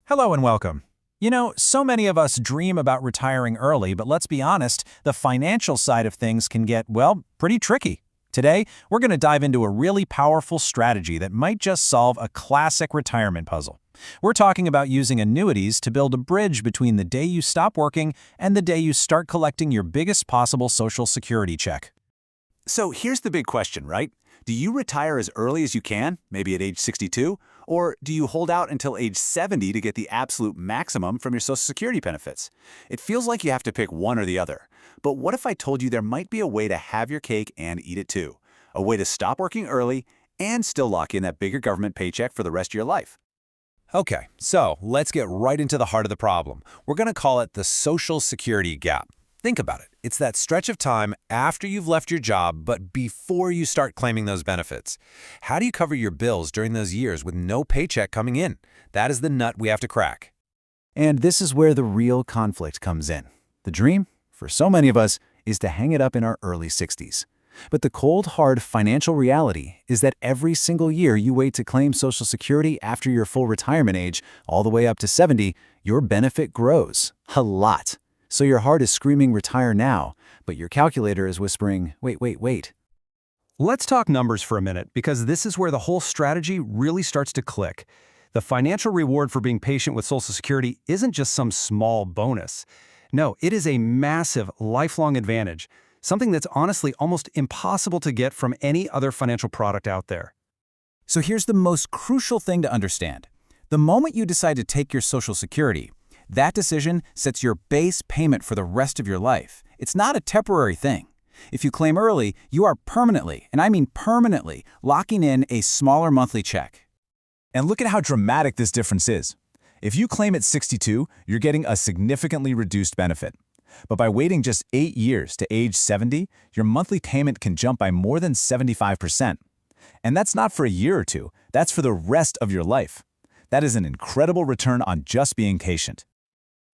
Hello and welcome. So many of us dream about retiring early, but let's be honest, the financial side of things can get, pretty tricky. Today, we're going to dive into a really powerful strategy that might just solve a classic retirement puzzle. We're talking about using annuities to build a bridge between the day you stop working and the day you start collecting your biggest possible Social Security check. So here's the big question, right? Do you retire as early as you can, maybe at age 62? Or do you hold out until age 70 to get the absolute maximum from your Social Security benefits? It feels like you have to pick one or the other. But what if I told you there might be a way to have your cake and eat it too? A way to stop working early and still lock in that bigger government paycheck for the rest of your life? Okay, so let's get right into the heart of the problem. We're going to call it the Social Security gap. Think about it. It's that stretch of time after you've left your job, but before you start claiming those benefits. How do you cover your bills during those years with no paycheck coming in? That is the nut we have to crack. And this is where the real conflict comes in. The dream, for so many of us, is to hang it up in our early 60s. But the cold, hard financial reality is that every single year you wait to claim Social Security after your full retirement age, all the way up to 70, your benefit grows. A lot. So your heart is screaming retire now, but your calculator is whispering, wait. Let's talk numbers for a minute, because this is where the whole strategy really starts to click. The financial reward for being patient with Social Security isn't just some small bonus. No, it is a massive, lifelong advantage, something that's honestly almost impossible to get from any other financial product out there. So here's the most crucial thing to understand. The moment you decide to take your Social Security, that decision sets your base payment for the rest of your life. It's not a temporary thing. If you claim early, you are permanently, and I mean permanently, locking in a smaller monthly check. And look at how dramatic this difference is. If you claim at 62, you're getting a significantly reduced benefit. But by waiting just 8 years to age 70, your monthly payment can jump by more than 75%. And that's not for a year or two, that's for the rest of your life. That is an incredible return on just being patient.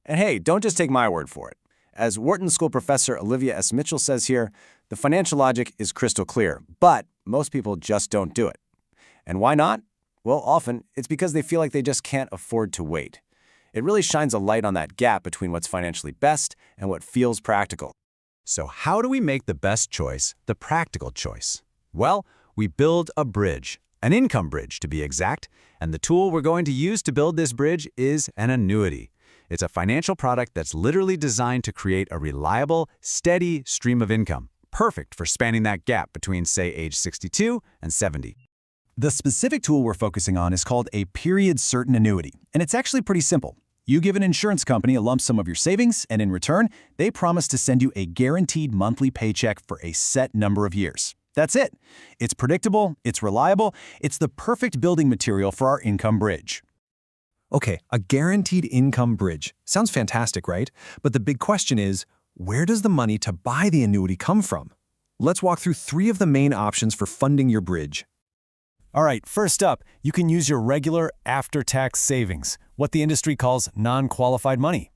And hey, don't just take my word for it. As Wharton School professor Olivia S. Mitchell says here, the financial logic is crystal clear, but most people just don't do it. And why not? Well, often it's because they feel like they just can't afford to wait. It really shines a light on that gap between what's financially best and what feels practical. So how do we make the best choice the practical choice? Well, we build a bridge, an income bridge to be exact, and the tool we're going to use to build this bridge is an annuity. It's a financial product that's literally designed to create a reliable, steady stream of income, perfect for spanning that gap between, say, age 62 and 70. The specific tool we're focusing on is called a period certain annuity, and it's actually pretty simple. You give an insurance company a lump sum of your savings, and in return, they promise to send you a guaranteed monthly paycheck for a set number of years. That's it. It's predictable, it's reliable, it's the perfect building material for our income bridge. Okay, a guaranteed income bridge. Sounds fantastic, right? But the big question is, where does the money to buy the annuity come from? Let's walk through 3 of the main options for funding your bridge. All right, first up, you can use your regular after-tax savings, what the industry calls non-qualified money.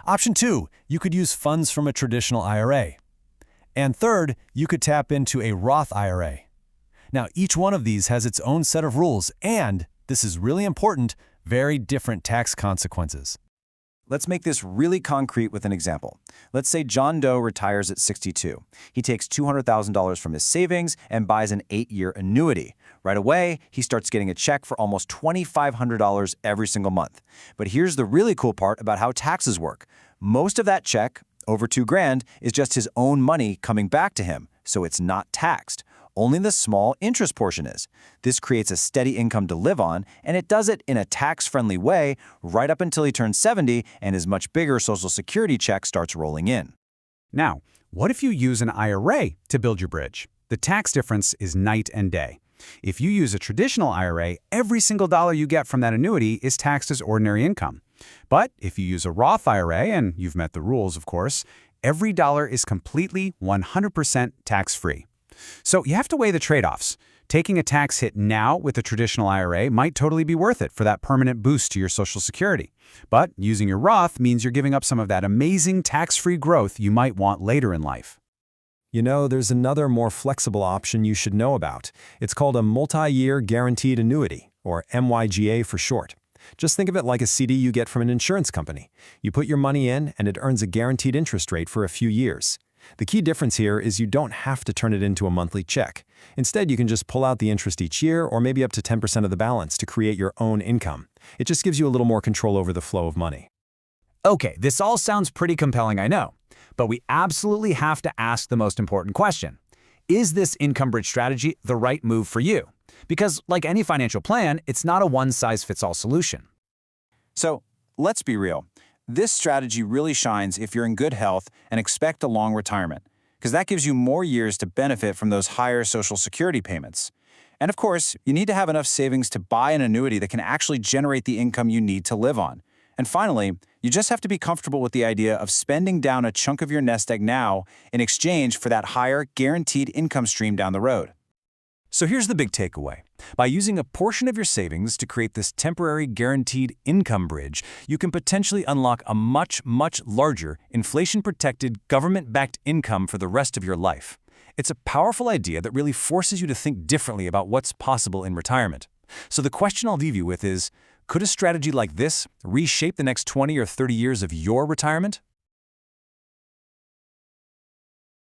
Option 2, you could use funds from a traditional IRA. And third, you could tap into a Roth IRA. Now, each one of these has its own set of rules and, this is really important, very different tax consequences. Let's make this really concrete with an example. Let's say John Doe retires at 62. He takes $200,000 from his savings and buys an 8-year annuity. Right away, he starts getting a check for almost $2,500 every single month. But here's the really cool part about how taxes work. Most of that check, over $2,000, is just his own money coming back to him, so it's not taxed. Only the small interest portion is. This creates a steady income to live on, and it does it in a tax-friendly way right up until he turns 70 and his much bigger Social Security check starts rolling in. Now, what if you use an IRA to build your bridge? The tax difference is night and day. If you use a traditional IRA, every single dollar you get from that annuity is taxed as ordinary income. But if you use a Roth IRA, and you've met the rules, of course, every dollar is completely 100% tax-free. So you have to weigh the trade-offs. Taking a tax hit now with a traditional IRA might totally be worth it for that permanent boost to your Social Security. But using your Roth means you're giving up some of that amazing tax-free growth you might want later in life. There's another more flexible option you should know about. It's called a multi-year guaranteed annuity, or MYGA for short. Just think of it like a CD you get from an insurance company. You put your money in, and it earns a guaranteed interest rate for a few years. The key difference here is you don't have to turn it into a monthly check. Instead, you can just pull out the interest each year, or maybe up to 10% of the balance to create your own income. It just gives you a little more control over the flow of money. Okay, this all sounds pretty compelling, I know. But we absolutely have to ask the most important question. Is this income bridge strategy the right move for you? Because, like any financial plan, it's not a one-size-fits-all solution. So, let's be real. This strategy really shines if you're in good health and expect a long retirement, because that gives you more years to benefit from those higher Social Security payments. And of course, you need to have enough savings to buy an annuity that can actually generate the income you need to live on. And finally, you just have to be comfortable with the idea of spending down a chunk of your nest egg now in exchange for that higher guaranteed income stream down the road. So here's the big takeaway. By using a portion of your savings to create this temporary guaranteed income bridge, you can potentially unlock a much larger, inflation-protected, government-backed income for the rest of your life. It's a powerful idea that really forces you to think differently about what's possible in retirement. So the question I'll leave you with is, could a strategy like this reshape the next 20 or 30 years of your retirement?